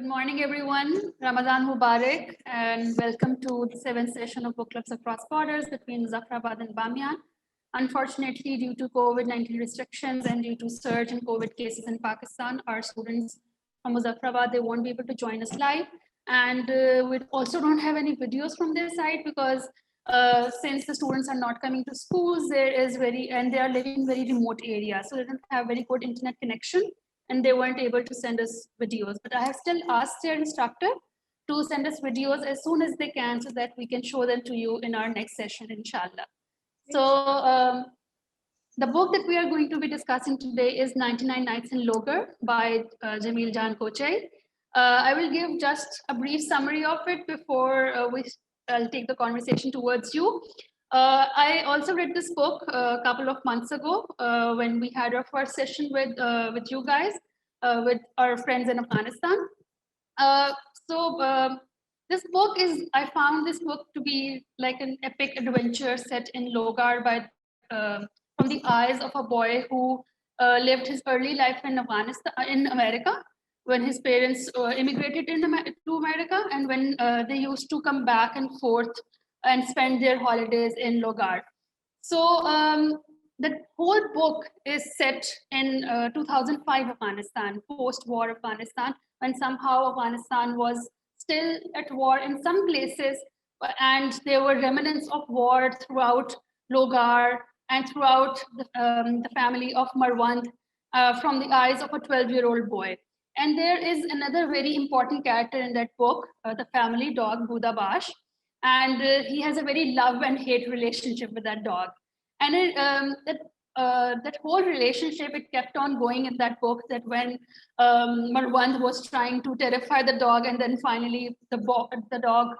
Good morning, everyone. Ramadan Mubarak, and welcome to the 7th session of Book Clubs Across Borders between Muzaffarabad and Bamyan. Unfortunately, due to COVID-19 restrictions and due to surge in COVID cases in Pakistan, our students from Muzaffarabad, they won't be able to join us live. And we also don't have any videos from their side because since the students are not coming to schools, and they are living in very remote areas, so they don't have very good internet connection, and they weren't able to send us videos. But I have still asked their instructor to send us videos as soon as they can so that we can show them to you in our next session, inshallah. So the book that we are going to be discussing today is 99 Nights in Logar by Jamil Jan Kochai. I will give just a brief summary of it before I'll take the conversation towards you. I also read this book a couple of months ago when we had our first session with you guys, with our friends in Afghanistan. This book I found this book to be like an epic adventure set in Logar from the eyes of a boy who lived his early life in Afghanistan, in America, when his parents immigrated to America, and when they used to come back and forth and spend their holidays in Logar. So the whole book is set in 2005 Afghanistan, post-war Afghanistan, when somehow Afghanistan was still at war in some places, and there were remnants of war throughout Logar and throughout the family of Marwand from the eyes of a 12-year-old boy. And there is another very important character in that book, the family dog, Buddha Bash. And he has a very love and hate relationship with that dog. And that whole relationship, it kept on going in that book, that when Marwand was trying to terrify the dog, and then finally the dog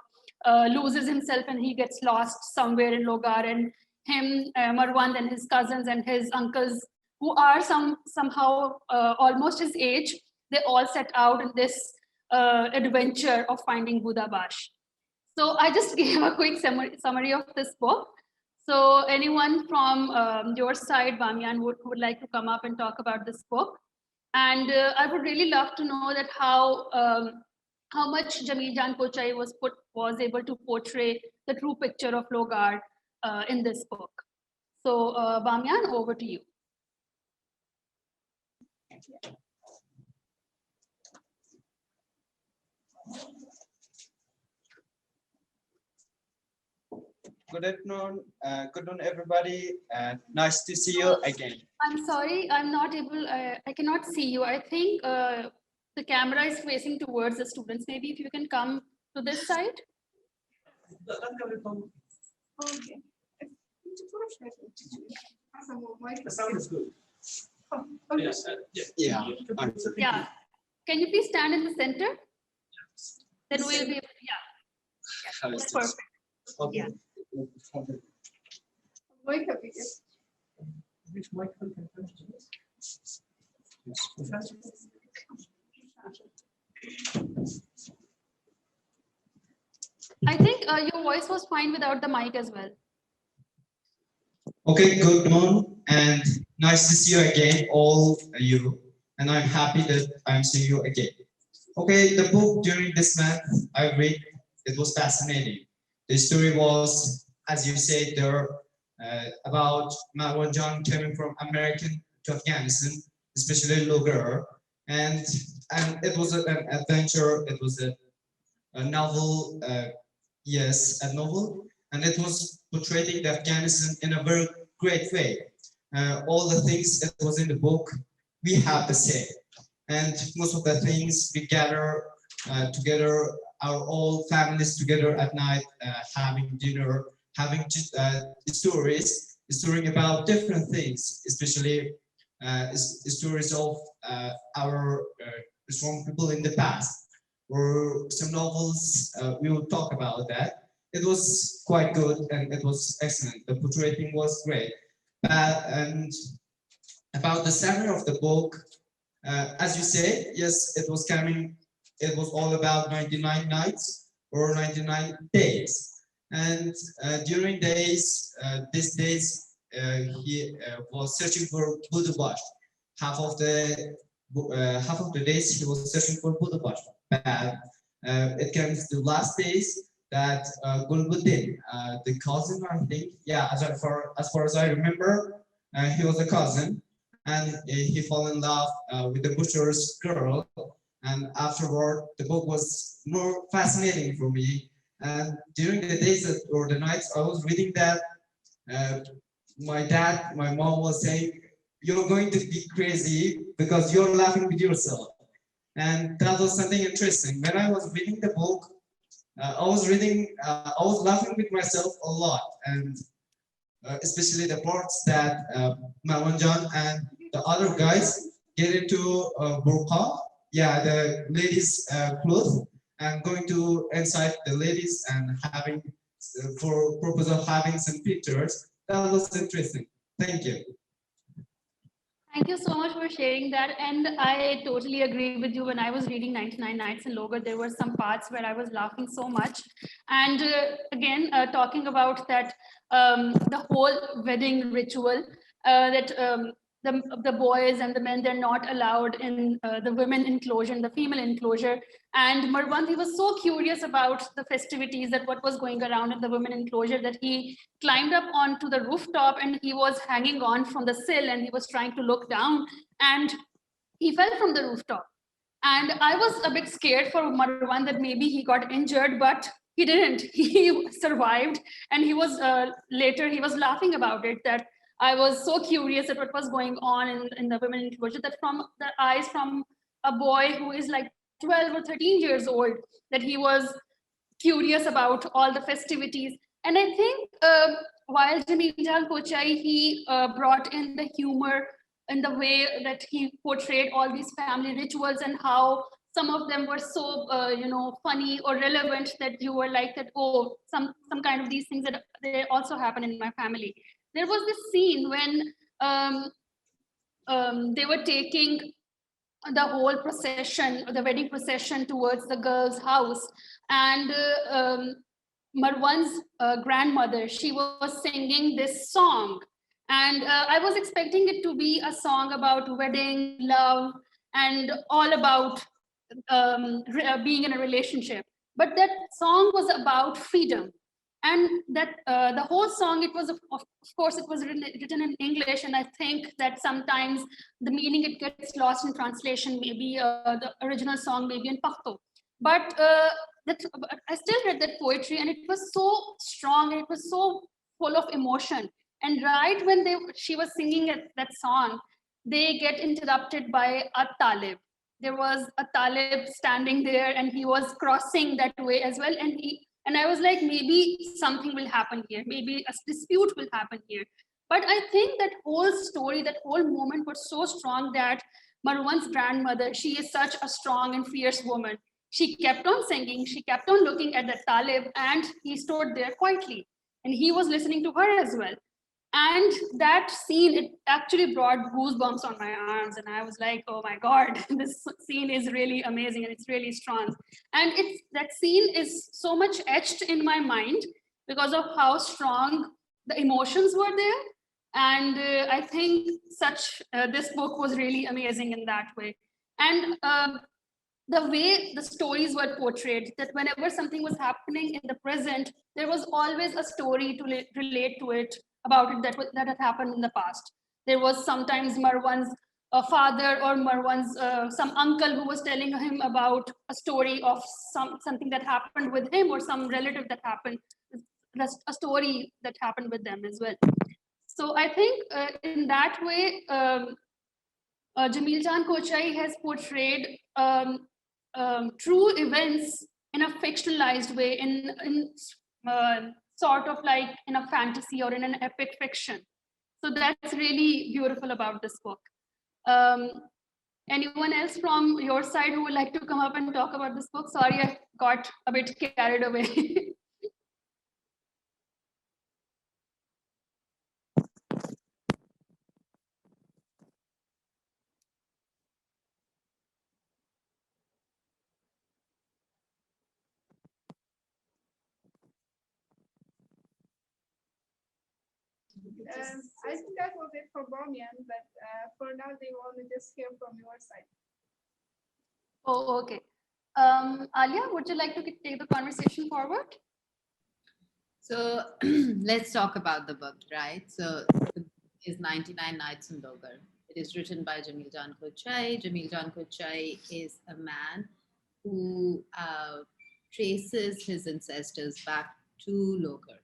loses himself and he gets lost somewhere in Logar, and him, Marwand and his cousins and his uncles, who are somehow almost his age, they all set out in this adventure of finding Buddha Bash. So I just gave a quick summary of this book. So anyone from your side, Bamyan, would like to come up and talk about this book? And I would really love to know that how much Jamil Jan Kochai was able to portray the true picture of Logar in this book. So Bamyan, over to you. Good afternoon, everybody. Nice to see you again. I'm sorry, I'm not able, I cannot see you. I think the camera is facing towards the students. Maybe if you can come to this side. Okay. The sound is good. Okay. Yes. Yeah. Yeah. Can you please stand in the center? Then we'll be, yeah. That's perfect. Okay. Yeah. Wake up again. Which microphone can I I think your voice was fine without the mic as well. Okay, good morning, and nice to see you again, all you. And I'm happy that I'm seeing you again. Okay, the book during this month I read, it was fascinating. The story was, as you said, there about Marwan John coming from American to Afghanistan, especially Logar, and it was an adventure. It was a novel, yes, a novel, and it was portraying the Afghanistan in a very great way. All the things that was in the book, we have the same, and most of the things we gather together, our all families together at night, having dinner, having stories about different things, especially stories of our strong people in the past, or some novels. We will talk about that. It was quite good and it was excellent. The portraying was great. And about the summary of the book, as you say, yes, it was coming. It was all about 99 nights or 99 days. And during these days, he was searching for Buddha Bash. Half of the days he was searching for Buddha Bash. bad. It comes to last days that Gulbuddin, the cousin, I think, yeah, as far as I remember, he was a cousin, and he fell in love with the butcher's girl. And afterward, the book was more fascinating for me. And during the days or the nights I was reading that, uh, my mom was saying, "You're going to be crazy because you're laughing with yourself." And that was something interesting. When I was reading the book, I was laughing with myself a lot, and especially the parts that Mawanjan and the other guys get into burqa, yeah, the ladies' clothes, and going to inside the ladies and having, for purpose of having some pictures. That was interesting. Thank you. Thank you so much for sharing that. And I totally agree with you. When I was reading 99 Nights in Logar, there were some parts where I was laughing so much. And again, talking about that, the whole wedding ritual, that the boys and the men, they're not allowed in the women enclosure, the female enclosure. And Marwan, he was so curious about the festivities, that what was going around in the women enclosure, that he climbed up onto the rooftop and he was hanging on from the sill and he was trying to look down, and he fell from the rooftop. And I was a bit scared for Marwan that maybe he got injured, but he didn't. He survived, and he was later he was laughing about it, that I was so curious at what was going on in the women enclosure, that from the eyes from a boy who is like 12 or 13 years old, that he was curious about all the festivities. And I think while Jamil Jan Kochai, he brought in the humor in the way that he portrayed all these family rituals, and how some of them were so funny or relevant, that you were like that, oh, some kind of these things that they also happen in my family. There was this scene when um, they were taking the whole procession, the wedding procession, towards the girl's house. And Marwan's grandmother, she was singing this song. And I was expecting it to be a song about wedding, love, and all about being in a relationship. But that song was about freedom. And that the whole song, it was, of course, it was written in English. And I think that sometimes the meaning, it gets lost in translation. Maybe the original song maybe in Pashto. But I still read that poetry, and it was so strong, and it was so full of emotion. And right when she was singing that song, they get interrupted by a Talib. There was a Talib standing there, and he was crossing that way as well. And I was like, maybe something will happen here. Maybe a dispute will happen here. But I think that whole story, that whole moment was so strong, that Marwan's grandmother, she is such a strong and fierce woman. She kept on singing, she kept on looking at the Talib, and he stood there quietly. And he was listening to her as well. And that scene, it actually brought goosebumps on my arms. And I was like, oh my God, this scene is really amazing, and it's really strong. And that scene is so much etched in my mind because of how strong the emotions were there. And I think this book was really amazing in that way. And the way the stories were portrayed, that whenever something was happening in the present, there was always a story to relate to it, about it, that had happened in the past. There was sometimes Marwan's father, or Marwan's some uncle, who was telling him about a story of something that happened with him, or some relative that happened, a story that happened with them as well. So I think in that way, Jamil Jan Kochai has portrayed true events in a fictionalized way, uh, sort of like in a fantasy or in an epic fiction. So that's really beautiful about this book. Um, Anyone else from your side who would like to come up and talk about this book? Sorry, I got a bit carried away. I think that was it for Bamyan, but for now they want to just hear from your side. Oh, okay. Alia, would you like to take the conversation forward? So let's talk about the book, right? So the book is 99 Nights in Logar. It is written by Jamil Jan Kochai. Jamil Jan Kochai is a man who traces his ancestors back to Logar.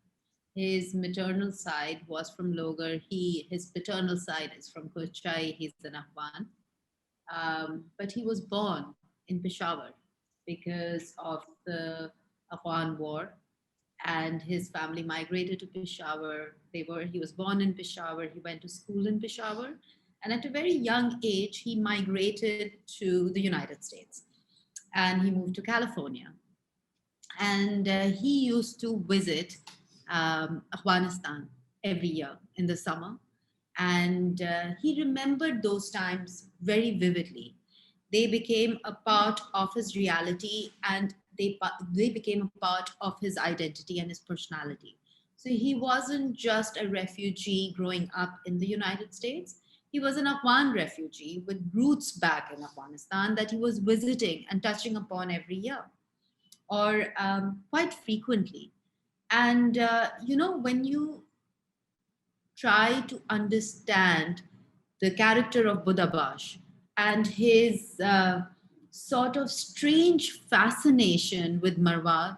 His maternal side was from Logar. His paternal side is from Kochai. He's an Afghan. But he was born in Peshawar because of the Afghan war, and his family migrated to Peshawar. He was born in Peshawar. He went to school in Peshawar, and at a very young age, he migrated to the United States, and he moved to California. And he used to visit Afghanistan every year in the summer, and he remembered those times very vividly. They became a part of his reality, and they became a part of his identity and his personality. So he wasn't just a refugee growing up in the United States. He was an Afghan refugee with roots back in Afghanistan that he was visiting and touching upon every year, or quite frequently. And when you try to understand the character of Buddhabash and his sort of strange fascination with Marwa,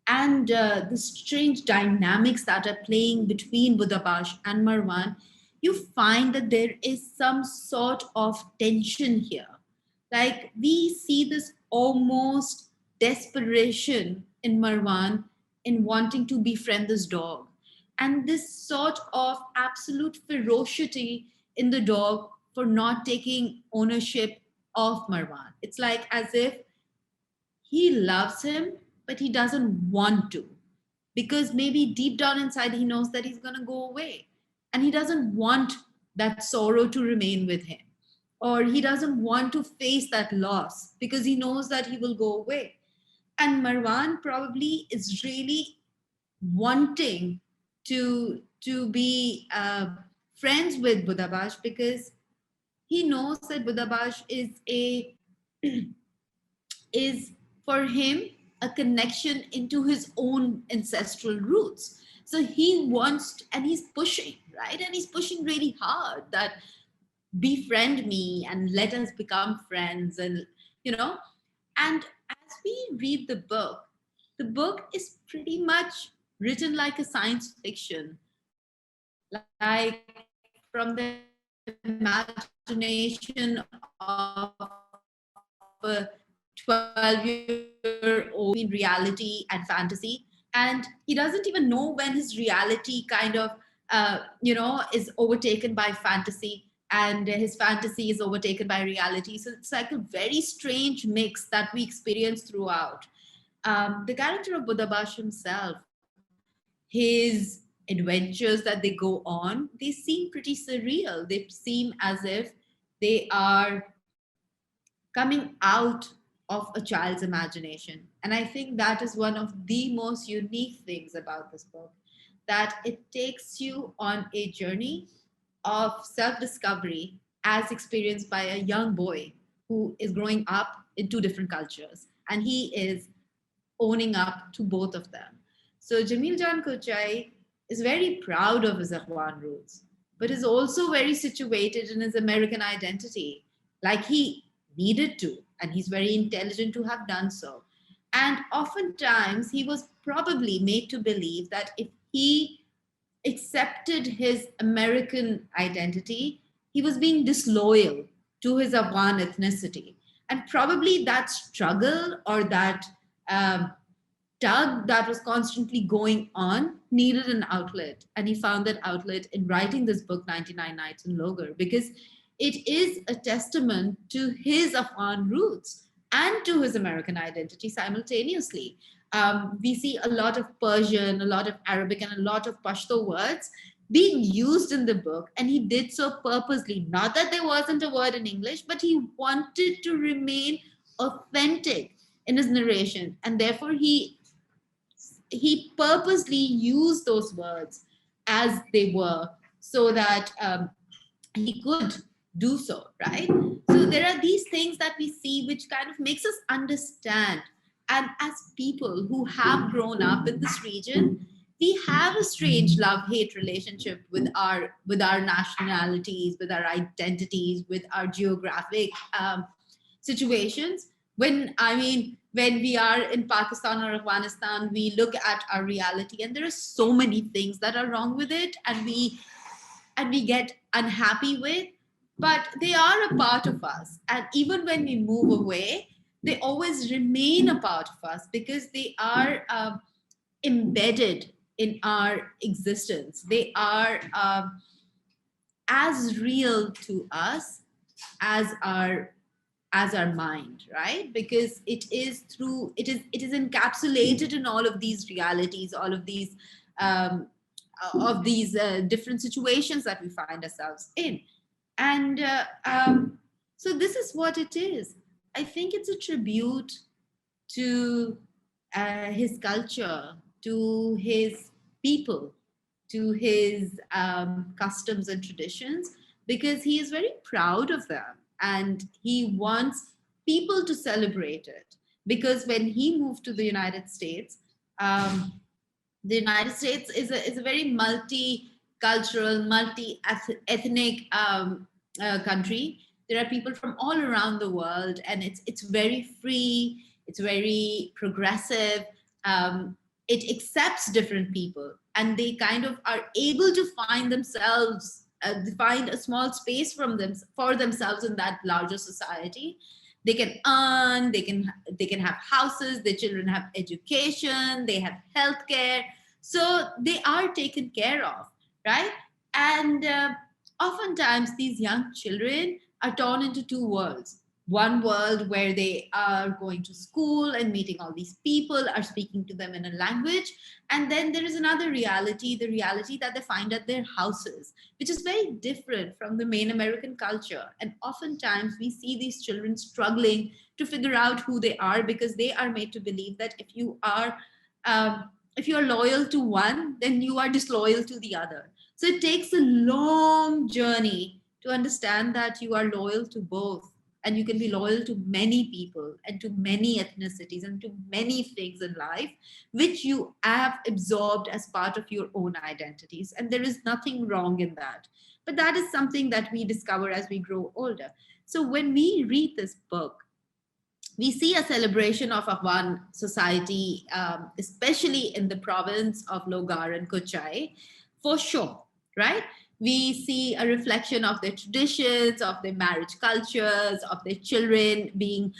and the strange dynamics that are playing between Buddhabash and Marwan, you find that there is some sort of tension here. Like, we see this almost desperation in Marwan in wanting to befriend this dog, and this sort of absolute ferocity in the dog for not taking ownership of Marwan. It's like as if he loves him, but he doesn't want to, because maybe deep down inside he knows that he's going to go away, and he doesn't want that sorrow to remain with him, or he doesn't want to face that loss because he knows that he will go away. And Marwan probably is really wanting to be friends with Buddhabash, because he knows that Buddhabash is for him a connection into his own ancestral roots. So he wants and he's pushing, right? And he's pushing really hard that befriend me and let us become friends, and you know. And as we read the book is pretty much written like a science fiction, like from the imagination of a 12-year-old in reality and fantasy. And he doesn't even know when his reality kind of is overtaken by fantasy, and his fantasy is overtaken by reality. So it's like a very strange mix that we experience throughout. The character of Buddhabash himself, his adventures that they go on, they seem pretty surreal. They seem as if they are coming out of a child's imagination. And I think that is one of the most unique things about this book, that it takes you on a journey of self-discovery as experienced by a young boy who is growing up in two different cultures, and he is owning up to both of them. So Jamil Jan Kochai is very proud of his Afghan roots, but is also very situated in his American identity, like he needed to, and he's very intelligent to have done so. And oftentimes he was probably made to believe that if he accepted his American identity, he was being disloyal to his Afghan ethnicity. And probably that struggle, or that tug that was constantly going on, needed an outlet. And he found that outlet in writing this book, 99 Nights in Logar, because it is a testament to his Afghan roots and to his American identity simultaneously. We see a lot of Persian, a lot of Arabic, and a lot of Pashto words being used in the book, and he did so purposely. Not that there wasn't a word in English, but he wanted to remain authentic in his narration, and therefore he purposely used those words as they were, so that he could do so, right? So there are these things that we see which kind of makes us understand. And as people who have grown up in this region, we have a strange love-hate relationship with our nationalities, with our identities, with our geographic situations. When we are in Pakistan or Afghanistan, we look at our reality and there are so many things that are wrong with it, and we get unhappy with, but they are a part of us. And even when we move away, they always remain a part of us because they are embedded in our existence. They are as real to us as our mind, right? Because it is encapsulated in all of these realities, all um, of these different situations that we find ourselves in. And so this is what it is. I think it's a tribute to his culture, to his people, to his customs and traditions, because he is very proud of them and he wants people to celebrate it. Because when he moved to the United States, the United States is a very multicultural, multi-ethnic country. There are people from all around the world, and it's very free. It's very progressive. It accepts different people, and they kind of are able to find themselves, find a small space for themselves in that larger society. They can earn, they can have houses, their children have education, they have healthcare, so they are taken care of, right? And oftentimes these young children are torn into two worlds. One world where they are going to school and meeting all these people, are speaking to them in a language, and then there is another reality, the reality that they find at their houses, which is very different from the main American culture. And oftentimes we see these children struggling to figure out who they are, because they are made to believe that if you are loyal to one, then you are disloyal to the other. So it takes a long journey to understand that you are loyal to both, and you can be loyal to many people and to many ethnicities and to many things in life which you have absorbed as part of your own identities, and there is nothing wrong in that. But that is something that we discover as we grow older. So when we read this book, we see a celebration of Afghan society, especially in the province of Logar and Kochai, for sure, right? We see a reflection of their traditions, of their marriage cultures, of their children being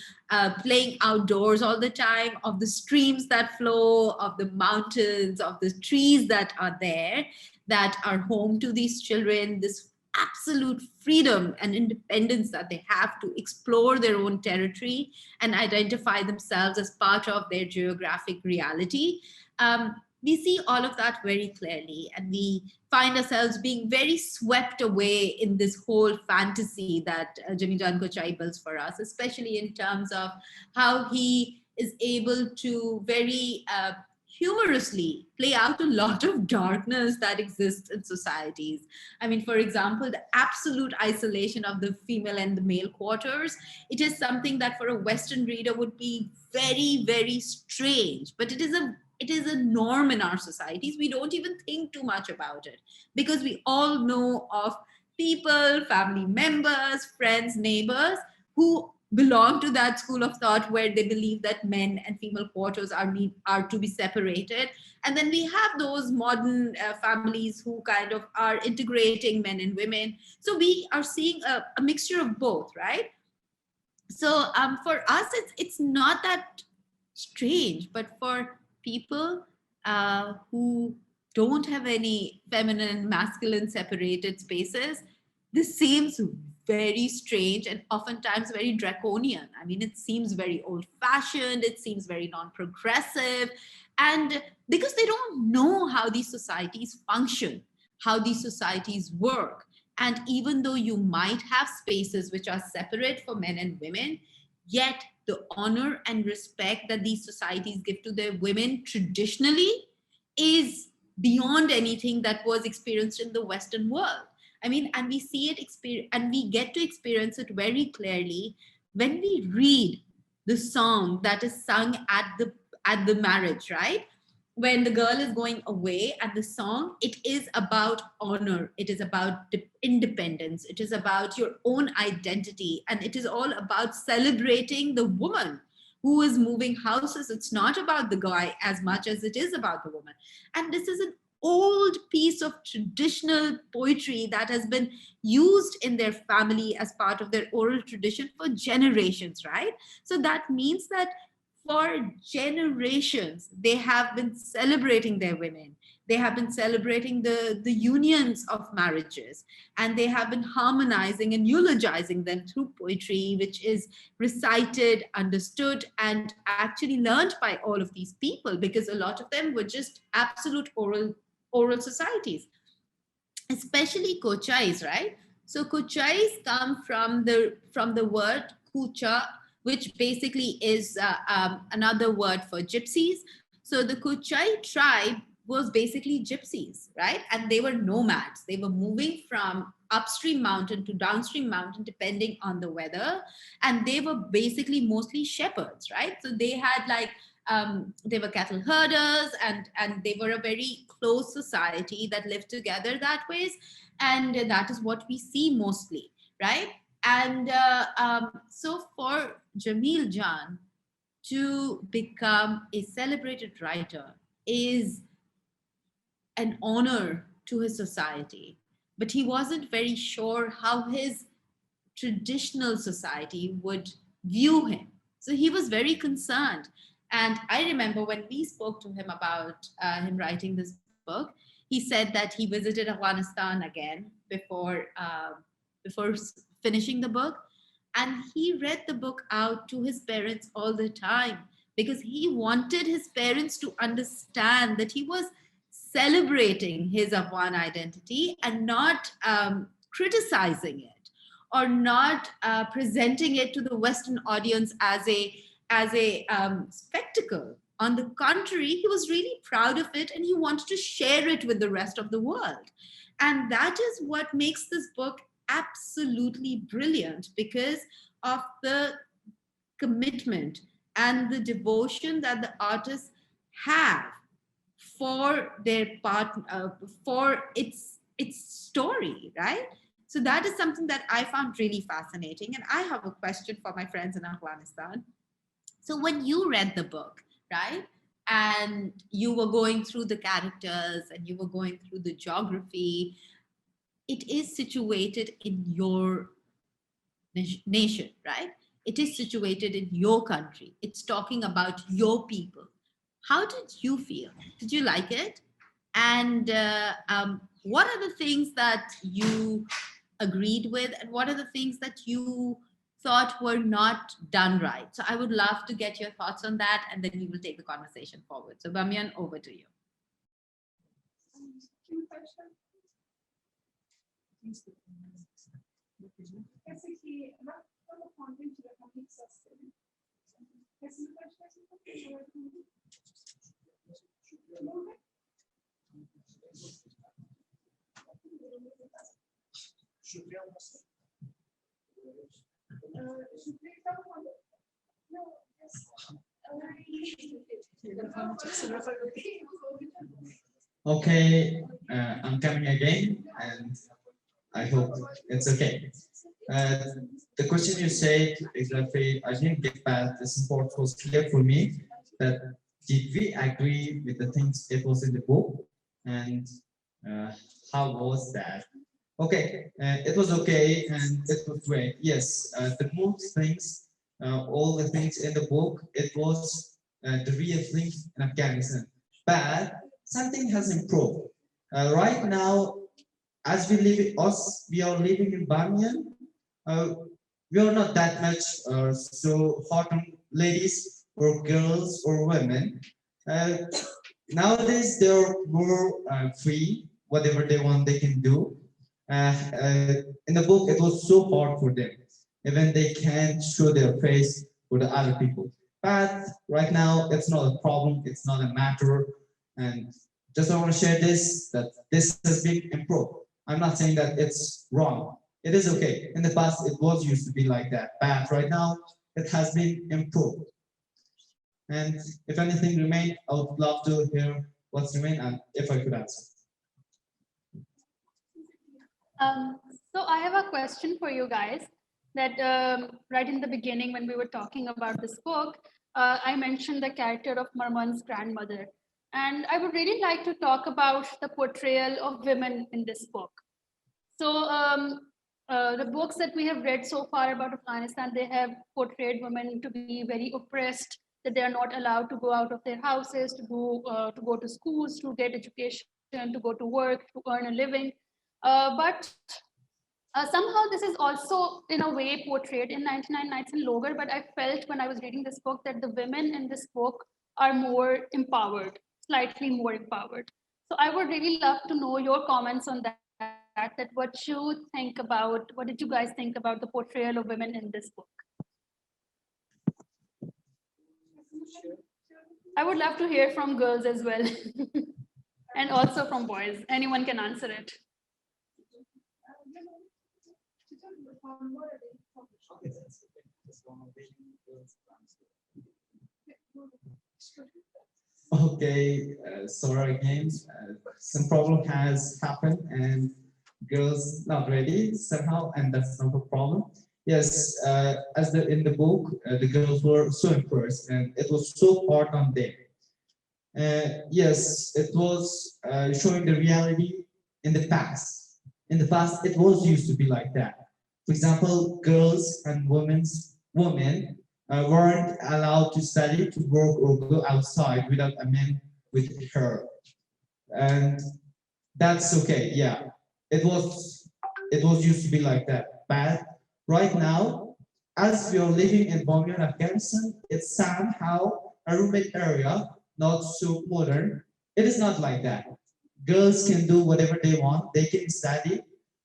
playing outdoors all the time, of the streams that flow, of the mountains, of the trees that are there, that are home to these children, this absolute freedom and independence that they have to explore their own territory and identify themselves as part of their geographic reality. We see all of that very clearly, and we find ourselves being very swept away in this whole fantasy that Jimmy Jan Kochai builds for us, especially in terms of how he is able to very humorously play out a lot of darkness that exists in societies. I mean, for example, the absolute isolation of the female and the male quarters. It is something that for a Western reader would be very, very strange, but it is a norm in our societies. We don't even think too much about it because we all know of people, family members, friends, neighbors who belong to that school of thought where they believe that men and female quarters are to be separated. And then we have those modern families who kind of are integrating men and women. So we are seeing a mixture of both, right? So for us, it's not that strange, but for people who don't have any feminine and masculine separated spaces, this seems very strange and oftentimes very draconian. I mean, it seems very old fashioned, it seems very non-progressive, and because they don't know how these societies function, how these societies work. And even though you might have spaces which are separate for men and women, yet the honor and respect that these societies give to their women traditionally is beyond anything that was experienced in the Western world. I mean, and we see it and we get to experience it very clearly when we read the song that is sung at the marriage, right? When the girl is going away, and the song, it is about honor, it is about independence, it is about your own identity, and it is all about celebrating the woman who is moving houses. It's not about the guy as much as it is about the woman. And this is an old piece of traditional poetry that has been used in their family as part of their oral tradition for generations, right? So that means that for generations, they have been celebrating their women. They have been celebrating the unions of marriages, and they have been harmonizing and eulogizing them through poetry, which is recited, understood, and actually learned by all of these people, because a lot of them were just absolute oral societies, especially Kochais, right? So Kochais come from the word kucha, which basically is another word for gypsies. So the Kochai tribe was basically gypsies, right? And they were nomads. They were moving from upstream mountain to downstream mountain, depending on the weather. And they were basically mostly shepherds, right? So they had like, they were cattle herders, and they were a very close society that lived together that ways. And that is what we see mostly, right? And so for Jamil Jan to become a celebrated writer is an honor to his society, but he wasn't very sure how his traditional society would view him. So he was very concerned. And I remember when we spoke to him about him writing this book, he said that he visited Afghanistan again before finishing the book. And he read the book out to his parents all the time, because he wanted his parents to understand that he was celebrating his Afghan identity and not criticizing it, or not presenting it to the Western audience as a spectacle. On the contrary, he was really proud of it, and he wanted to share it with the rest of the world. And that is what makes this book absolutely brilliant, because of the commitment and the devotion that the artists have for their part, for its story, right? So that is something that I found really fascinating. And I have a question for my friends in Afghanistan. So when you read the book, right, and you were going through the characters and you were going through the geography, it is situated in your nation, right? It is situated in your country. It's talking about your people. How did you feel? Did you like it? And what are the things that you agreed with, and what are the things that you thought were not done right? So I would love to get your thoughts on that, and then we will take the conversation forward. So Bamyan, over to you. Okay, I'm coming again, and I hope it's okay. The question you said exactly, I didn't get back. This part was clear for me that did we agree with the things it was in the book, and how was that? Okay, it was okay, and it was great. Yes, the book things, all the things in the book, it was the real thing in Afghanistan. But something has improved. Right now, as we are living in Bamyan, we are not that much so hot on ladies or girls or women. Nowadays, they're more free. Whatever they want, they can do. In the book, it was so hard for them. Even they can't show their face for the other people. But right now, it's not a problem. It's not a matter. And just I want to share this, that this has been improved. I'm not saying that it's wrong. It is okay. In the past, it was used to be like that. But right now, it has been improved. And if anything remained, I would love to hear what's remained and if I could answer. So I have a question for you guys that right in the beginning when we were talking about this book, I mentioned the character of Marwan's grandmother. And I would really like to talk about the portrayal of women in this book. So the books that we have read so far about Afghanistan, they have portrayed women to be very oppressed, that they are not allowed to go out of their houses, to go to schools, to get education, to go to work, to earn a living. But somehow this is also in a way portrayed in 99 Nights in Logar, but I felt when I was reading this book that the women in this book are more empowered, slightly more empowered. So I would really love to know your comments on that what you think about, what did you guys think about the portrayal of women in this book? I would love to hear from girls as well, and also from boys. Anyone can answer it. Okay, sorry again. Some problem has happened and girls not ready somehow, and that's not a problem. Yes, as in the book, the girls were so impressed, and it was so hard on them. Yes, it was showing the reality in the past. In the past, it was used to be like that. For example, girls and women weren't allowed to study, to work, or go outside without a man with her, and that's okay. Yeah, it was it was used to be like that. But right now, as we are living in Bamyan, Afghanistan, it's somehow a rural area, not so modern. It is not like that. Girls can do whatever they want. They can study.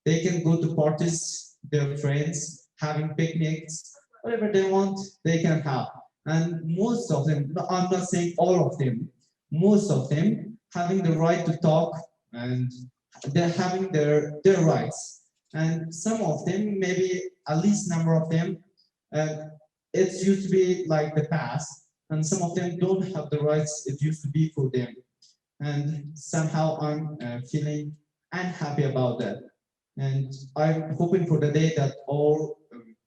They can go to parties, their friends, having picnics, whatever they want, they can have. And most of them, no, I'm not saying all of them, most of them having the right to talk and they're having their rights. And some of them, maybe at least number of them, uh, it used to be like the past, and some of them don't have the rights it used to be for them. And somehow I'm feeling unhappy about that. And I'm hoping for the day that all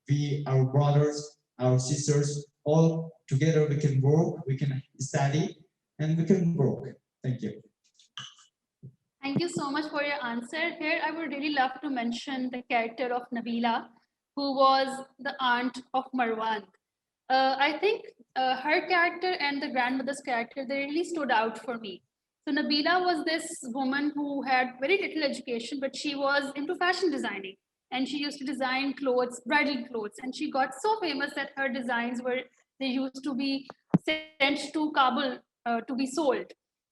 we, our brothers, our sisters, all together we can work, we can study, and we can work. Thank you. Thank you so much for your answer. Here, I would really love to mention the character of Nabila, who was the aunt of Marwan. I think her character and the grandmother's character, they really stood out for me. So Nabila was this woman who had very little education, but she was into fashion designing. And she used to design clothes, bridal clothes. And she got so famous that her designs were, they used to be sent to Kabul to be sold.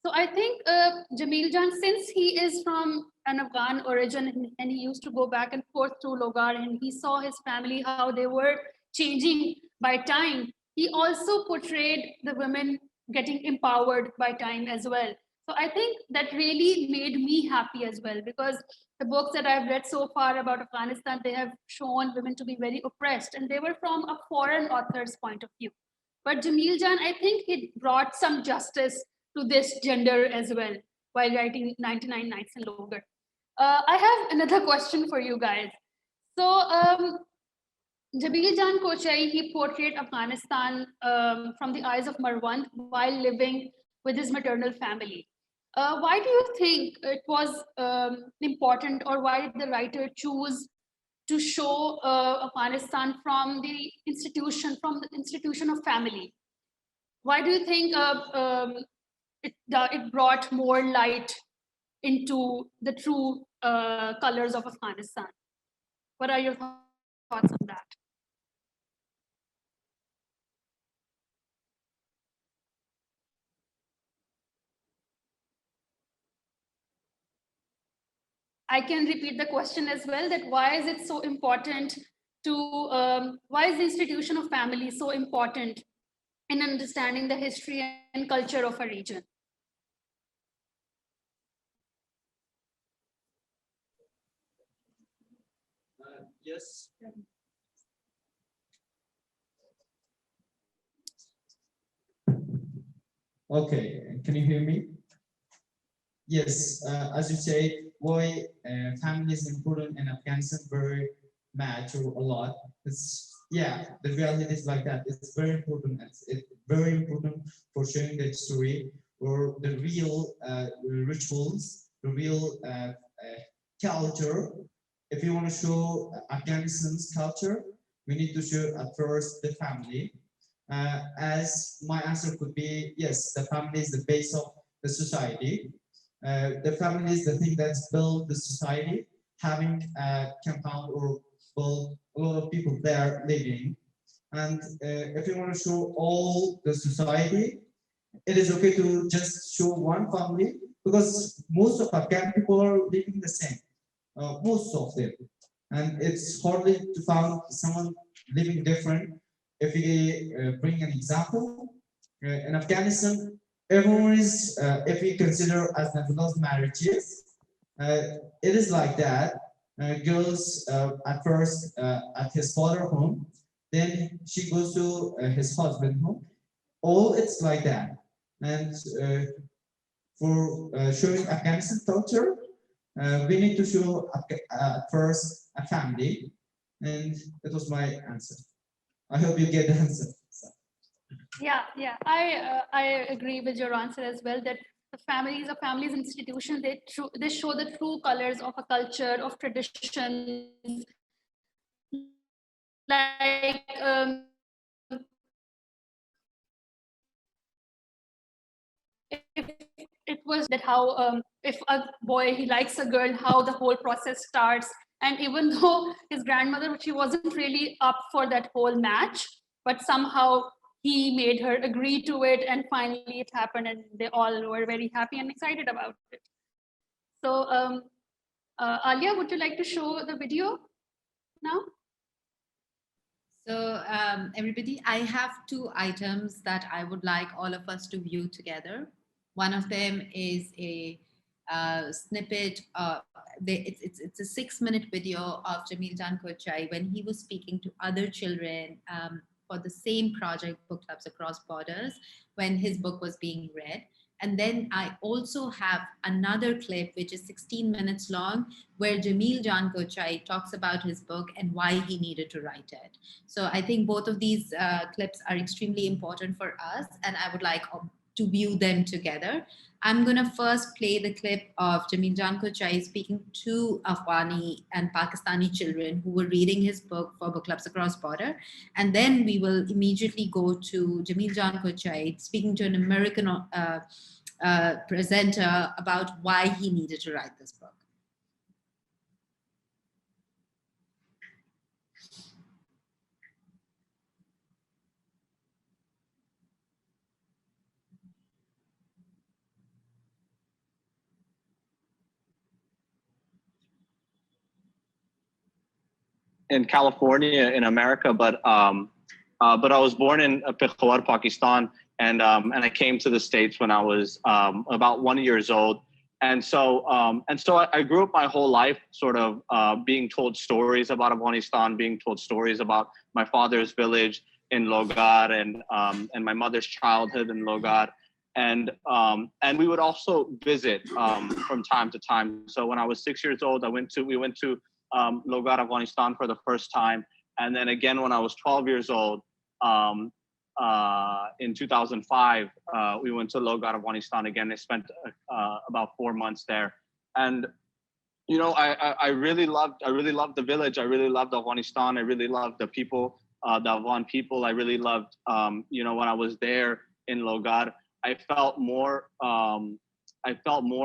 So I think Jamil Jan, since he is from an Afghan origin and he used to go back and forth to Logar and he saw his family, how they were changing by time, he also portrayed the women getting empowered by time as well. So I think that really made me happy as well, because the books that I've read so far about Afghanistan, they have shown women to be very oppressed and they were from a foreign author's point of view. But Jamil Jan, I think he brought some justice to this gender as well while writing 99 Nights in Logar. I have another question for you guys. So Jabil Jan Kochai, he portrayed Afghanistan from the eyes of Marwan while living with his maternal family. Why do you think it was important, or why did the writer choose to show Afghanistan from the institution of family? Why do you think it brought more light into the true colors of Afghanistan? What are your thoughts on that? I can repeat the question as well, that why is it so important to, why is the institution of family so important in understanding the history and culture of a region? Yes. Okay, can you hear me? Yes, as you say, why family is important in Afghanistan very much or a lot. It's yeah, the reality is like that. It's very important. It's very important for sharing the story or the real rituals, the real culture. If you want to show Afghanistan's culture, we need to show at first the family. As my answer could be yes, the family is the base of the society. The family is the thing that's built the society, having a compound or build a lot of people there living. And if you want to show all the society, it is okay to just show one family because most of Afghan people are living the same, most of them. And it's hardly to find someone living different. If we bring an example, in Afghanistan, everyone is, if we consider as Nafila's marriages, uh, it is like that. Girls at first at his father home, then she goes to his husband home. All it's like that. And for showing Afghanistan culture, we need to show at first a family, and that was my answer. I hope you get the answer. Yeah. I agree with your answer as well. That the families or families institutions they show the true colors of a culture of traditions. Like if it was that how if a boy he likes a girl, how the whole process starts. And even though his grandmother, she wasn't really up for that whole match, but somehow he made her agree to it, and finally it happened, and they all were very happy and excited about it. So, Alia, would you like to show the video now? So everybody, I have two items that I would like all of us to view together. One of them is a snippet. It's a 6-minute video of Jamil Jan Kochai when he was speaking to other children for the same project, Book Clubs Across Borders, when his book was being read. And then I also have another clip, which is 16 minutes long, where Jamil Jan Kochai talks about his book and why he needed to write it. So I think both of these clips are extremely important for us, and I would like to view them together. I'm going to first play the clip of Jamil Jan Kochai speaking to Afghani and Pakistani children who were reading his book for Book Clubs Across Border. And then we will immediately go to Jamil Jan Kochai speaking to an American presenter about why he needed to write this book. In California in America, but I was born in Peshawar, Pakistan, and I came to the States when I was about 1 year old, and so I grew up my whole life sort of being told stories about Afghanistan, being told stories about my father's village in Logar and my mother's childhood in Logar. And we would also visit from time to time. So when I was 6 years old, we went to Logar, Afghanistan for the first time. And then again, when I was 12 years old, in 2005, we went to Logar, Afghanistan again. I spent about 4 months there. And, you know, I really loved the village. I really loved Afghanistan. I really loved the people, the Afghan people. I really loved, you know, when I was there in Logar, I felt more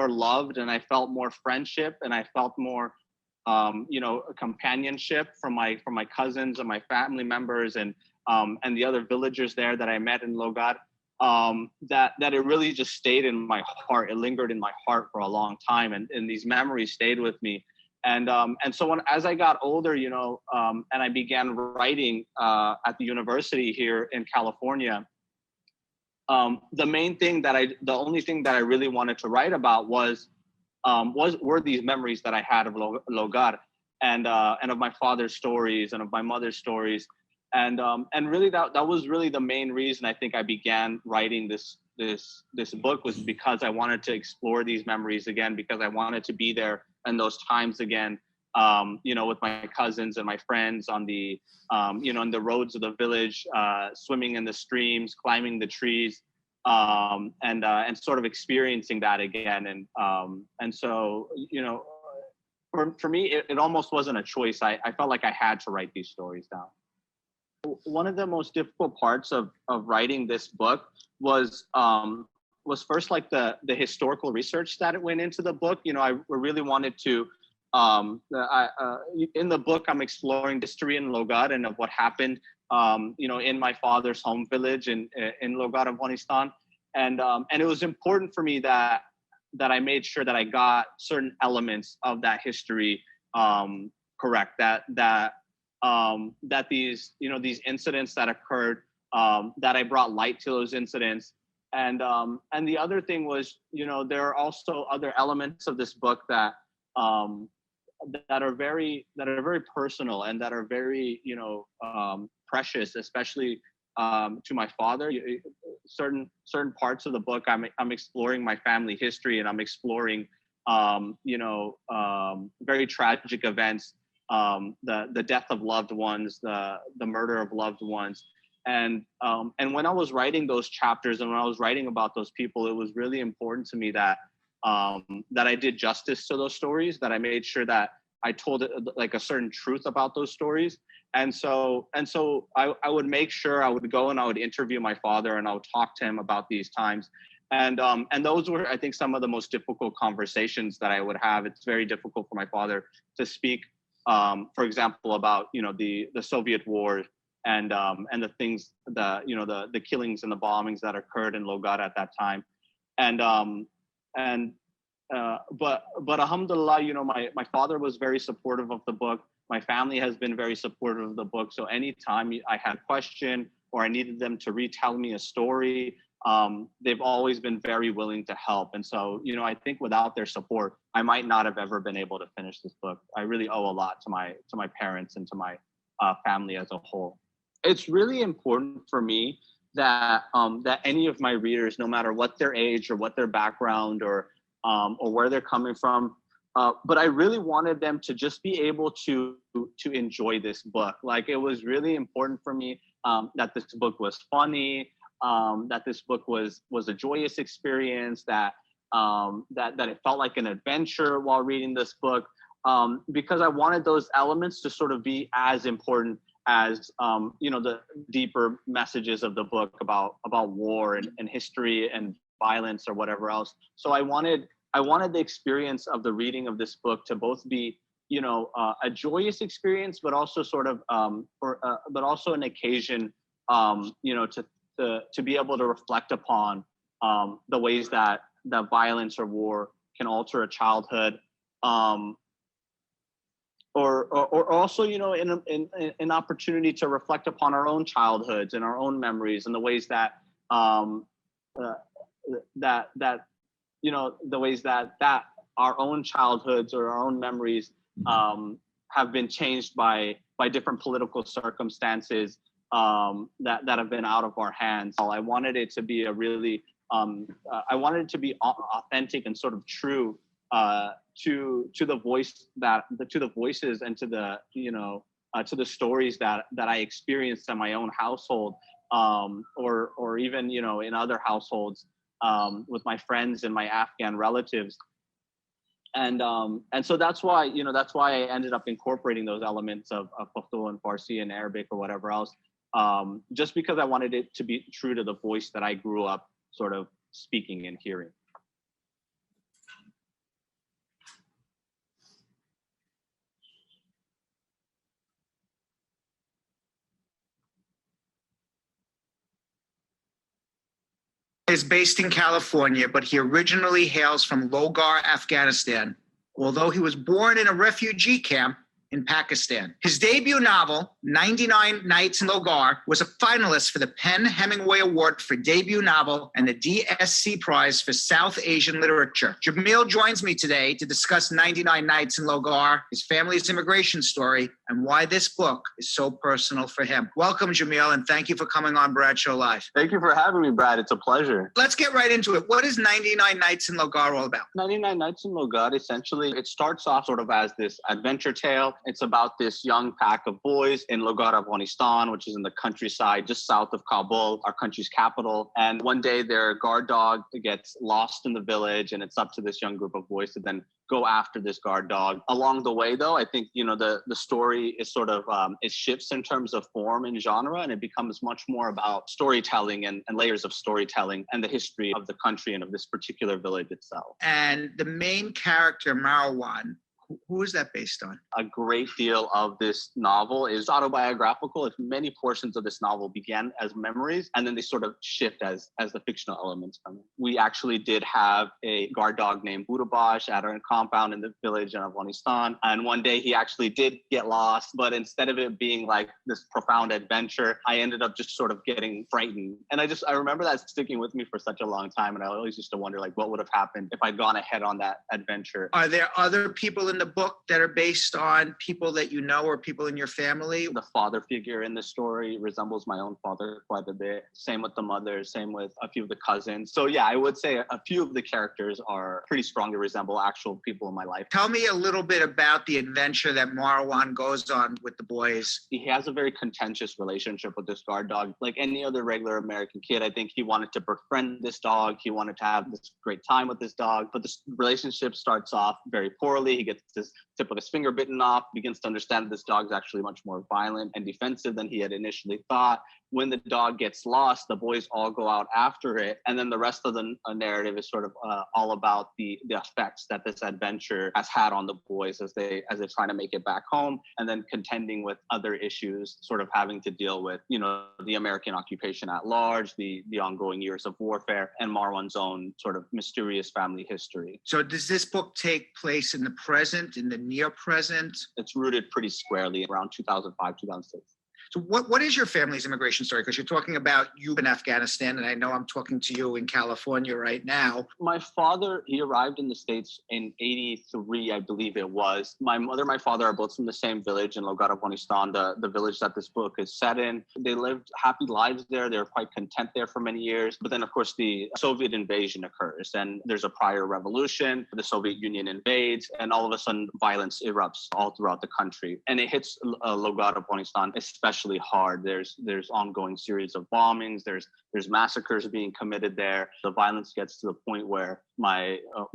loved, and I felt more friendship, and I felt more, you know, companionship from my cousins and my family members and the other villagers there that I met in Logar. That it really just stayed in my heart. It lingered in my heart for a long time, and these memories stayed with me. And so as I got older, you know, and I began writing at the university here in California. The only thing that I really wanted to write about were these memories that I had of Logar. and of my father's stories and of my mother's stories. And really that was really the main reason I think I began writing this book, was because I wanted to explore these memories again, because I wanted to be there in those times again, with my cousins and my friends on the, on the roads of the village, swimming in the streams, climbing the trees, and sort of experiencing that again. And so, for me, it almost wasn't a choice. I felt like I had to write these stories down. One of the most difficult parts of writing this book was first like the historical research that it went into the book. I really wanted to, in the book, I'm exploring history in Logar and of what happened, in my father's home village in Logar, Afghanistan. And it was important for me that I made sure that I got certain elements of that history correct, that these, these incidents that occurred, that I brought light to those incidents. And the other thing was, there are also other elements of this book that are very personal and that are very, precious, especially to my father. Certain parts of the book, I'm exploring my family history, and I'm exploring, very tragic events, the death of loved ones, the murder of loved ones. And when I was writing those chapters and when I was writing about those people, it was really important to me that I did justice to those stories, that I made sure that I told like a certain truth about those stories. And so I would make sure I would go and I would interview my father and I would talk to him about these times. And those were, I think, some of the most difficult conversations that I would have. It's very difficult for my father to speak, for example, about, the Soviet war and the things, the killings and the bombings that occurred in Logar at that time. But alhamdulillah, my father was very supportive of the book. My family has been very supportive of the book. So anytime I had a question or I needed them to retell me a story, they've always been very willing to help. And so, I think without their support, I might not have ever been able to finish this book. I really owe a lot to my parents and to my family as a whole. It's really important for me that any of my readers, no matter what their age or what their background or where they're coming from, but I really wanted them to just be able to enjoy this book. Like, it was really important for me that this book was funny, that this book was a joyous experience, that it felt like an adventure while reading this book, because I wanted those elements to sort of be as important as the deeper messages of the book about war and history and violence or whatever else. So I wanted the experience of the reading of this book to both be, a joyous experience, but also sort of, but also an occasion, to be able to reflect upon the ways that violence or war can alter a childhood, or also, an opportunity to reflect upon our own childhoods and our own memories and the ways that the ways that our own childhoods or our own memories have been changed by different political circumstances that have been out of our hands. I wanted it to be a really, I wanted it to be authentic and sort of true to the voices and to the stories that I experienced in my own household, or even in other households, with my friends and my Afghan relatives. And so that's why I ended up incorporating those elements of Pashto and Farsi and Arabic or whatever else, just because I wanted it to be true to the voice that I grew up sort of speaking and hearing. Is based in California, but he originally hails from Logar, Afghanistan. Although he was born in a refugee camp, in Pakistan. His debut novel, 99 Nights in Logar, was a finalist for the PEN Hemingway Award for Debut Novel and the DSC Prize for South Asian Literature. Jamil joins me today to discuss 99 Nights in Logar, his family's immigration story, and why this book is so personal for him. Welcome, Jamil, and thank you for coming on Bradshaw Live. Thank you for having me, Brad. It's a pleasure. Let's get right into it. What is 99 Nights in Logar all about? 99 Nights in Logar, essentially, it starts off sort of as this adventure tale. It's about this young pack of boys in Logar, Afghanistan, which is in the countryside just south of Kabul, our country's capital. And one day their guard dog gets lost in the village, and it's up to this young group of boys to then go after this guard dog. Along the way, though, I think, the story is sort of, it shifts in terms of form and genre, and it becomes much more about storytelling and layers of storytelling and the history of the country and of this particular village itself. And the main character, Marwan, who is that based on? A great deal of this novel is autobiographical. Many portions of this novel began as memories, and then they sort of shift as the fictional elements come in. We actually did have a guard dog named Budabash at our compound in the village in Afghanistan. And one day he actually did get lost, but instead of it being like this profound adventure, I ended up just sort of getting frightened. And I remember that sticking with me for such a long time. And I always used to wonder, like, what would have happened if I'd gone ahead on that adventure? Are there other people in the book that are based on people that you know or people in your family? The father figure in the story resembles my own father quite a bit. Same with the mother, same with a few of the cousins. So yeah, I would say a few of the characters are pretty strongly resemble actual people in my life. Tell me a little bit about the adventure that Marwan goes on with the boys. He has a very contentious relationship with this guard dog. Like any other regular American kid, I think he wanted to befriend this dog. He wanted to have this great time with this dog, but this relationship starts off very poorly. He gets this tip of his finger bitten off, begins to understand that this dog's actually much more violent and defensive than he had initially thought. When the dog gets lost, the boys all go out after it. And then the rest of the narrative is sort of all about the effects that this adventure has had on the boys as they're trying to make it back home, and then contending with other issues, sort of having to deal with, the American occupation at large, the ongoing years of warfare, and Marwan's own sort of mysterious family history. So does this book take place in the present, in the near present? It's rooted pretty squarely around 2005, 2006. So what is your family's immigration story? Because you're talking about you in Afghanistan, and I know I'm talking to you in California right now. My father, he arrived in the States in 83, I believe it was. My mother and my father are both from the same village in Logar, Afghanistan, the village that this book is set in. They lived happy lives there. They were quite content there for many years. But then, of course, the Soviet invasion occurs, and there's a prior revolution. The Soviet Union invades, and all of a sudden, violence erupts all throughout the country. And it hits Logar, Afghanistan, especially hard. There's ongoing series of bombings. There's massacres being committed there. The violence gets to the point where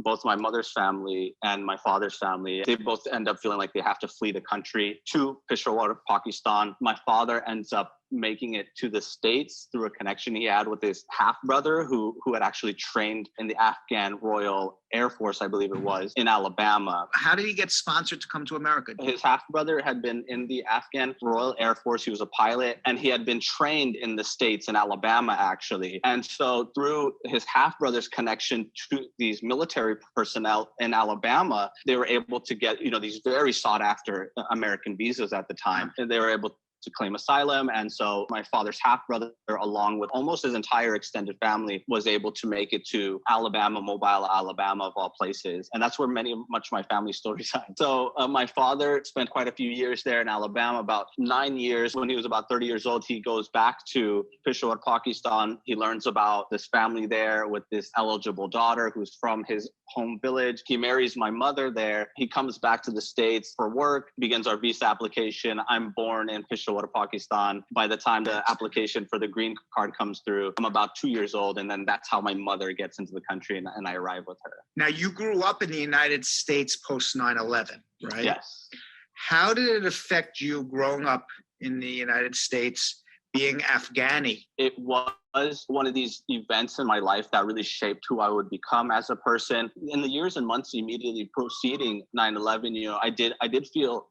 both my mother's family and my father's family, they both end up feeling like they have to flee the country to Peshawar, Pakistan. My father ends up making it to the States through a connection he had with his half-brother who had actually trained in the Afghan Royal Air Force, I believe it was, in Alabama. How did he get sponsored to come to America? His half-brother had been in the Afghan Royal Air Force. He was a pilot, and he had been trained in the States, in Alabama, actually. And so through his half-brother's connection to these military personnel in Alabama, they were able to get, these very sought-after American visas at the time. And they were able to claim asylum. And so my father's half-brother, along with almost his entire extended family, was able to make it to Alabama, Mobile, Alabama, of all places. And that's where much of my family stories are. So my father spent quite a few years there in Alabama, about 9 years. When he was about 30 years old, he goes back to Peshawar, Pakistan. He learns about this family there with this eligible daughter who's from his home village. He marries my mother there. He comes back to the States for work, begins our visa application. I'm born in Peshawar, Pakistan. By the time the application for the green card comes through, I'm about 2 years old. And then that's how my mother gets into the country, and I arrive with her. Now, you grew up in the United States post 9/11, right? Yes. How did it affect you growing up in the United States, being Afghani? It was one of these events in my life that really shaped who I would become as a person. In the years and months immediately preceding 9/11, I did feel,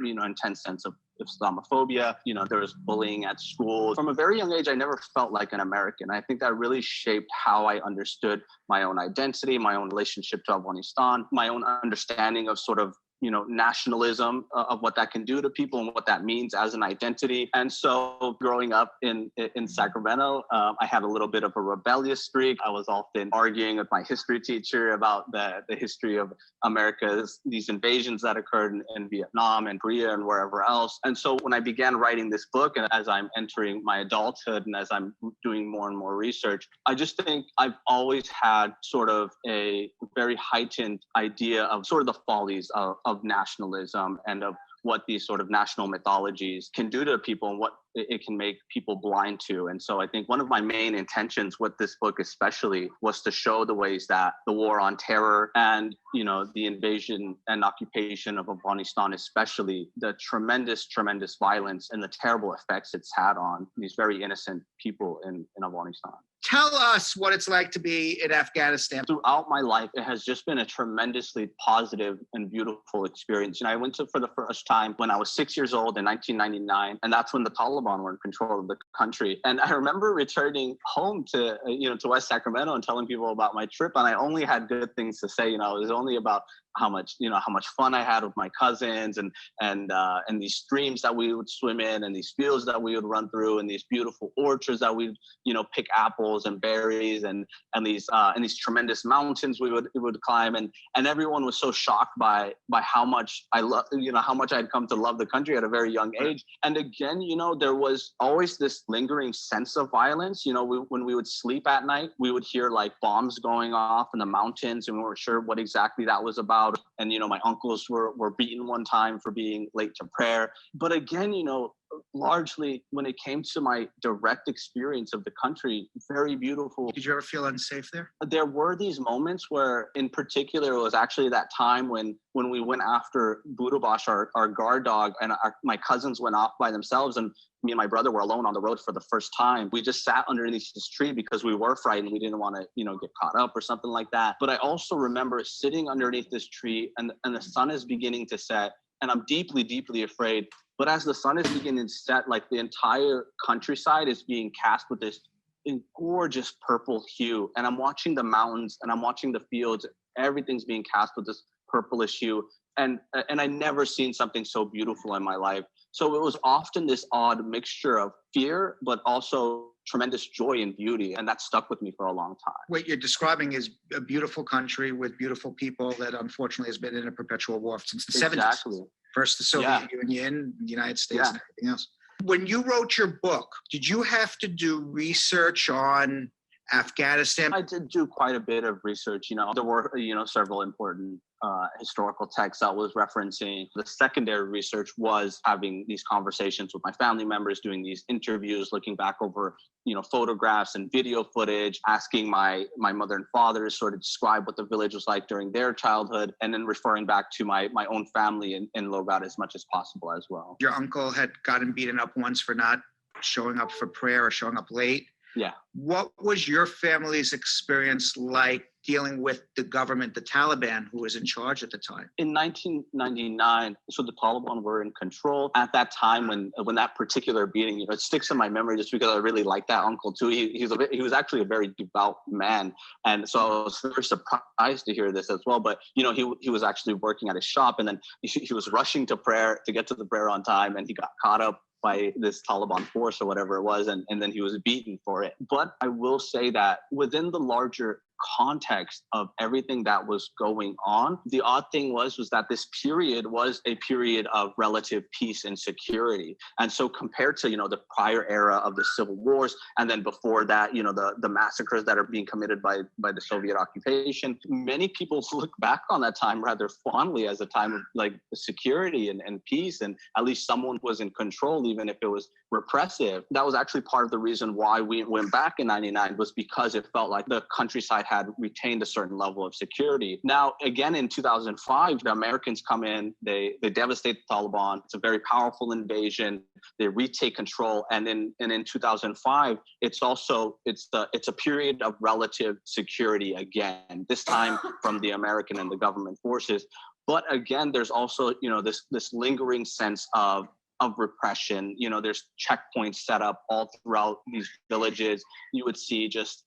intense sense of Islamophobia. There was bullying at school. From a very young age, I never felt like an American. I think that really shaped how I understood my own identity, my own relationship to Afghanistan, my own understanding of sort of nationalism of what that can do to people and what that means as an identity. And so growing up in Sacramento, I had a little bit of a rebellious streak. I was often arguing with my history teacher about the history of America's, these invasions that occurred in Vietnam and Korea and wherever else. And so when I began writing this book, and as I'm entering my adulthood and as I'm doing more and more research, I just think I've always had sort of a very heightened idea of sort of the follies of nationalism and of what these sort of national mythologies can do to people and what it can make people blind to. And so I think one of my main intentions with this book especially was to show the ways that the war on terror and, the invasion and occupation of Afghanistan, especially the tremendous violence and the terrible effects it's had on these very innocent people in Afghanistan. Tell us what it's like to be in Afghanistan. Throughout my life, it has just been a tremendously positive and beautiful experience. I went to for the first time when I was 6 years old in 1999, and that's when the Taliban were in control of the country. And I remember returning home to West Sacramento and telling people about my trip, and I only had good things to say. It was only about how much fun I had with my cousins and these streams that we would swim in and these fields that we would run through and these beautiful orchards that we'd pick apples and berries and these tremendous mountains we would climb, and everyone was so shocked by how much I love how much I'd come to love the country at a very young age. And again, there was always this lingering sense of violence. When we would sleep at night, we would hear like bombs going off in the mountains, and we weren't sure what exactly that was about. And my uncles were beaten one time for being late to prayer. But again, largely when it came to my direct experience of the country, very beautiful. Did you ever feel unsafe there? There were these moments where, in particular, it was actually that time when we went after Budabash, our guard dog, and my cousins went off by themselves, and me and my brother were alone on the road for the first time. We just sat underneath this tree because we were frightened. We didn't want to, get caught up or something like that. But I also remember sitting underneath this tree and the sun is beginning to set, and I'm deeply, deeply afraid. But as the sun is beginning to set, like the entire countryside is being cast with this gorgeous purple hue. And I'm watching the mountains and I'm watching the fields. Everything's being cast with this purplish hue. And I never seen something so beautiful in my life. So it was often this odd mixture of fear, but also tremendous joy and beauty. And that stuck with me for a long time. What you're describing is a beautiful country with beautiful people that unfortunately has been in a perpetual war since the 70s. Exactly. First the Soviet Union, the United States, and everything else. When you wrote your book, did you have to do research on Afghanistan? I did do quite a bit of research. There were, several important historical texts I was referencing. The secondary research was having these conversations with my family members, doing these interviews, looking back over, photographs and video footage, asking my mother and father to sort of describe what the village was like during their childhood, and then referring back to my own family in Logad as much as possible as well. Your uncle had gotten beaten up once for not showing up for prayer or showing up late. Yeah. What was your family's experience like dealing with the government, the Taliban, who was in charge at the time? In 1999, so the Taliban were in control. At that time, when that particular beating, it sticks in my memory just because I really like that uncle too. He was actually a very devout man, and so I was very surprised to hear this as well. But he was actually working at his shop, and then he was rushing to prayer to get to the prayer on time, and he got caught up by this Taliban force or whatever it was, and then he was beaten for it. But I will say that within the larger context of everything that was going on, the odd thing was that this period was a period of relative peace and security. And so compared to, the prior era of the civil wars, and then before that, the massacres that are being committed by the Soviet occupation, many people look back on that time rather fondly as a time of like security and peace, and at least someone was in control, even if it was repressive. That was actually part of the reason why we went back in 99, was because it felt like the countryside had retained a certain level of security. Now, again, in 2005, the Americans come in, they devastate the Taliban. It's a very powerful invasion. They retake control. And in 2005, it's a period of relative security again, this time from the American and the government forces. But again, there's also, this lingering sense of repression. There's checkpoints set up all throughout these villages. You would see just,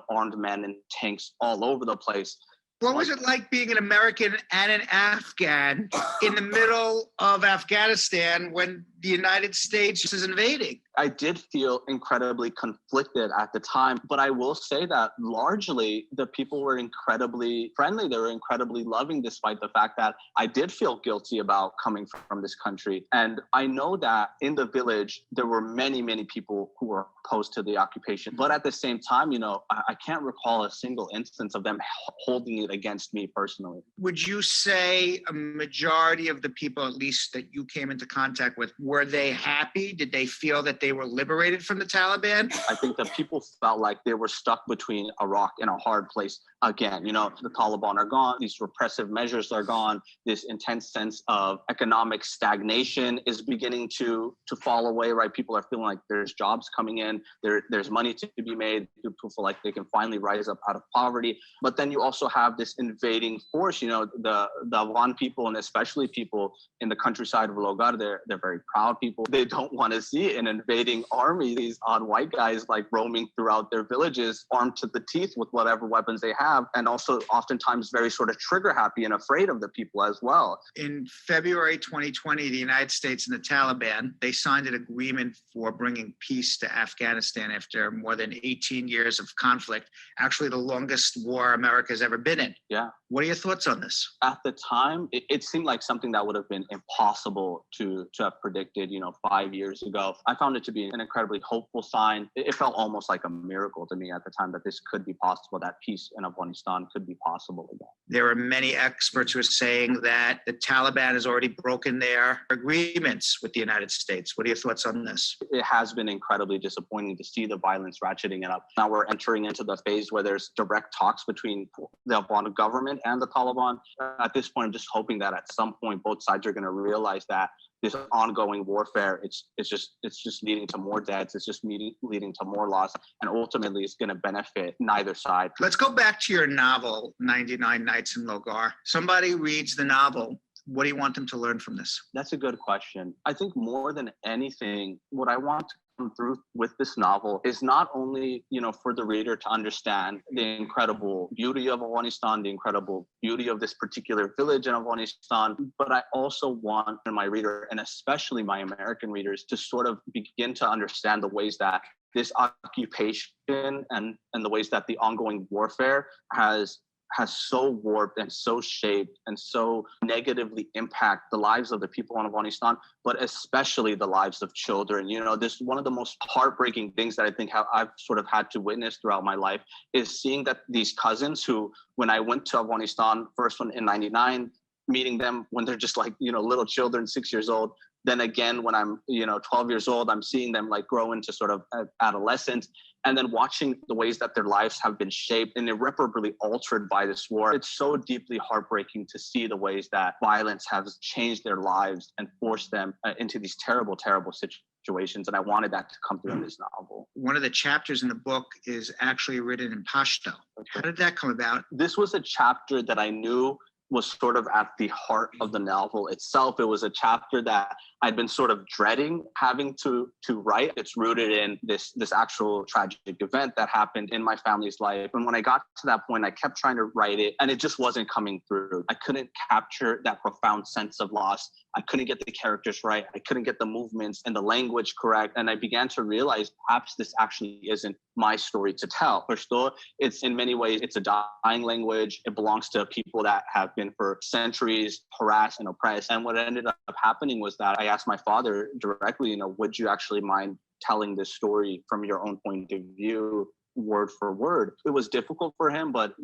armed men and tanks all over the place. What was it like being an American and an Afghan in the middle of Afghanistan when the United States is invading? I did feel incredibly conflicted at the time, but I will say that largely the people were incredibly friendly. They were incredibly loving, despite the fact that I did feel guilty about coming from this country. And I know that in the village, there were many, many people who were opposed to the occupation. But at the same time, I can't recall a single instance of them holding it against me personally. Would you say a majority of the people, at least that you came into contact with, were they happy? Did they feel that they were liberated from the Taliban? I think that people felt like they were stuck between a rock and a hard place again. The Taliban are gone. These repressive measures are gone. This intense sense of economic stagnation is beginning to fall away, right? People are feeling like there's jobs coming in. There's money to be made. People feel like they can finally rise up out of poverty. But then you also have this invading force. The Afghan people, and especially people in the countryside of Logar, they're very proud people. They don't want to see an invading army, these odd white guys like roaming throughout their villages, armed to the teeth with whatever weapons they have, and also oftentimes very sort of trigger happy and afraid of the people as well. In February 2020, the United States and the Taliban, they signed an agreement for bringing peace to Afghanistan after more than 18 years of conflict, actually the longest war America's ever been in. Yeah. What are your thoughts on this? At the time, it seemed like something that would have been impossible to have predicted, 5 years ago. I found it to be an incredibly hopeful sign. It felt almost like a miracle to me at the time that this could be possible, that peace in Afghanistan could be possible again. There are many experts who are saying that the Taliban has already broken their agreements with the United States. What are your thoughts on this? It has been incredibly disappointing to see the violence ratcheting it up. Now we're entering into the phase where there's direct talks between the Afghan government and the Taliban. At this point, I'm just hoping that at some point both sides are going to realize that this ongoing warfare, it's just leading to more deaths, it's just leading to more loss, and ultimately it's going to benefit neither side. Let's go back to your novel, 99 Nights in Logar. Somebody reads the novel. What do you want them to learn from this? That's a good question. I think more than anything, what I want to come through with this novel is not only, for the reader to understand the incredible beauty of Afghanistan, the incredible beauty of this particular village in Afghanistan, but I also want my reader, and especially my American readers, to sort of begin to understand the ways that this occupation and the ways that the ongoing warfare has so warped and so shaped and so negatively impact the lives of the people in Afghanistan, but especially the lives of children. This one of the most heartbreaking things that I think I've sort of had to witness throughout my life is seeing that these cousins who, when I went to Afghanistan, first one in 99, meeting them when they're just like, little children, 6 years old. Then again, when I'm, 12 years old, I'm seeing them like grow into sort of adolescence. And then watching the ways that their lives have been shaped and irreparably altered by this war. It's so deeply heartbreaking to see the ways that violence has changed their lives and forced them into these terrible, terrible situations. And I wanted that to come through in this novel. One of the chapters in the book is actually written in Pashto. Okay. How did that come about? This was a chapter that I knew was sort of at the heart of the novel itself. It was a chapter that I'd been sort of dreading having to write. It's rooted in this actual tragic event that happened in my family's life. And when I got to that point, I kept trying to write it and it just wasn't coming through. I couldn't capture that profound sense of loss. I couldn't get the characters right. I couldn't get the movements and the language correct. And I began to realize perhaps this actually isn't my story to tell. Pashto, it's in many ways, it's a dying language. It belongs to people that have been for centuries harassed and oppressed. And what ended up happening was that I asked my father directly, would you actually mind telling this story from your own point of view, word for word? It was difficult for him, but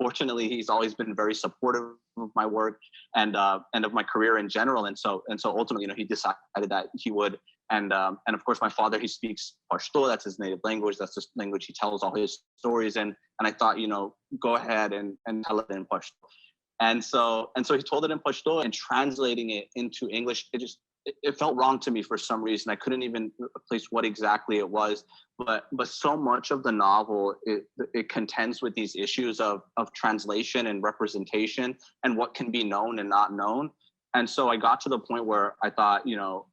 fortunately, he's always been very supportive of my work and of my career in general. And so ultimately, he decided that he would. And of course, my father, he speaks Pashto. That's his native language. That's the language he tells all his stories. And I thought, go ahead and tell it in Pashto. And so he told it in Pashto, and translating it into English, it felt wrong to me for some reason. I couldn't even place what exactly it was, but so much of the novel, it contends with these issues of translation and representation and what can be known and not known. And so I got to the point where I thought,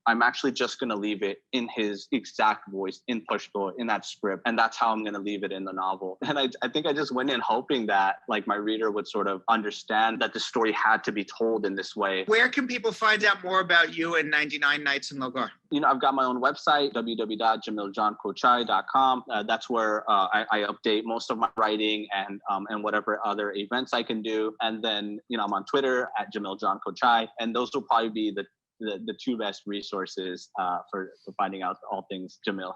I'm actually just going to leave it in his exact voice, in Pashto, in that script. And that's how I'm going to leave it in the novel. And I think I just went in hoping that like my reader would sort of understand that the story had to be told in this way. Where can people find out more about you and 99 Nights in Logar? I've got my own website, www.jamiljankochai.com. That's where I update most of my writing and whatever other events I can do. And then, I'm on Twitter at JamilJohnKochai. And those will probably be the two best resources for finding out all things Jamil.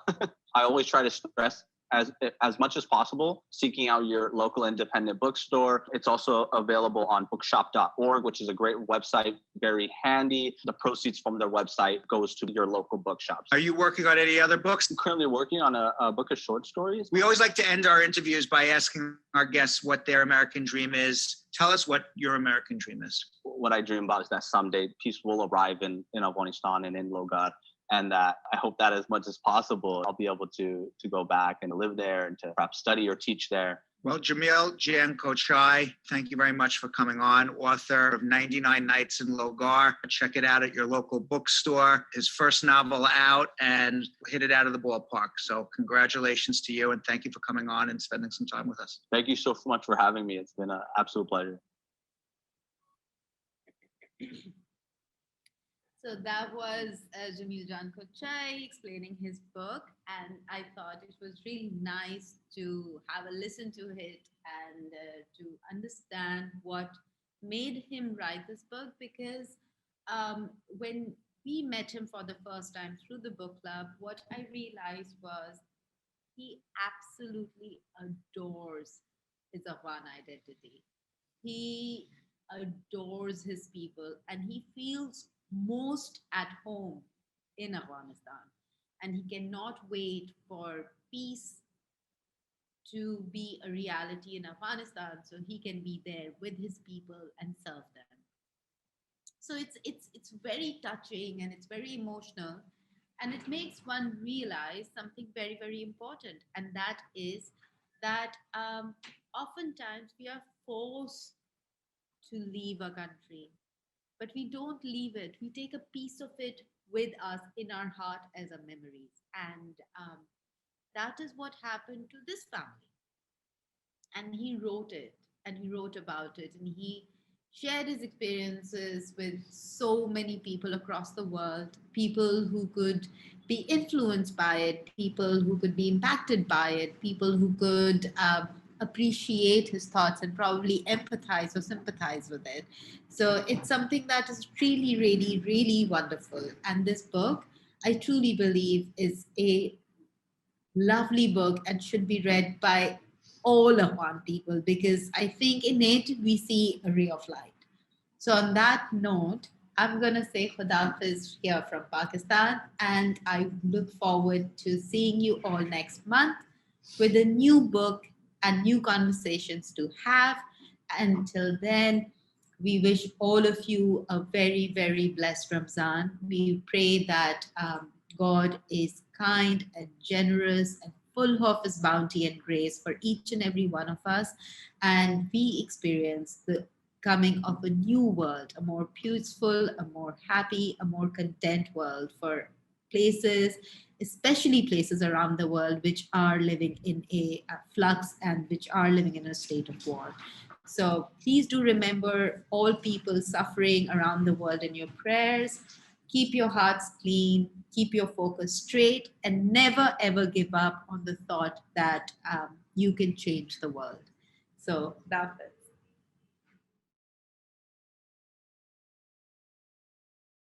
I always try to stress as much as possible, seeking out your local independent bookstore. It's also available on bookshop.org, which is a great website, very handy. The proceeds from their website goes to your local bookshops. Are you working on any other books? I'm currently working on a book of short stories. We always like to end our interviews by asking our guests what their American dream is. Tell us what your American dream is. What I dream about is that someday peace will arrive in Afghanistan and in Logar. And I hope that as much as possible, I'll be able to go back and live there and to perhaps study or teach there. Well, Jamil Jan Kochai, thank you very much for coming on. Author of 99 Nights in Logar. Check it out at your local bookstore. His first novel out and hit it out of the ballpark. So congratulations to you and thank you for coming on and spending some time with us. Thank you so much for having me. It's been an absolute pleasure. So that was Jamil Jan Kochai explaining his book, and I thought it was really nice to have a listen to it and to understand what made him write this book, because when we met him for the first time through the book club, what I realized was he absolutely adores his Afghan identity. He adores his people, and he feels most at home in Afghanistan, and he cannot wait for peace to be a reality in Afghanistan so he can be there with his people and serve them. So it's very touching and it's very emotional, and it makes one realize something very, very important, and that is that oftentimes we are forced to leave a country, but we don't leave it. We take a piece of it with us in our heart as a memories. And that is what happened to this family. And he wrote it, and he wrote about it, and he shared his experiences with so many people across the world, people who could be influenced by it, people who could be impacted by it, people who could appreciate his thoughts and probably empathize or sympathize with it. So it's something that is really, really, really wonderful. And this book, I truly believe, is a lovely book and should be read by all Afghan people, because I think in it we see a ray of light. So on that note, I'm going to say Khudafiz here from Pakistan, and I look forward to seeing you all next month with a new book and new conversations to have. Until then, we wish all of you a very, very blessed Ramzan. We pray that God is kind and generous and full of his bounty and grace for each and every one of us. And we experience the coming of a new world, a more peaceful, a more happy, a more content world for places, especially places around the world which are living in a flux and which are living in a state of war. So please do remember all people suffering around the world in your prayers. Keep your hearts clean, keep your focus straight, and never ever give up on the thought that you can change the world. So that's it.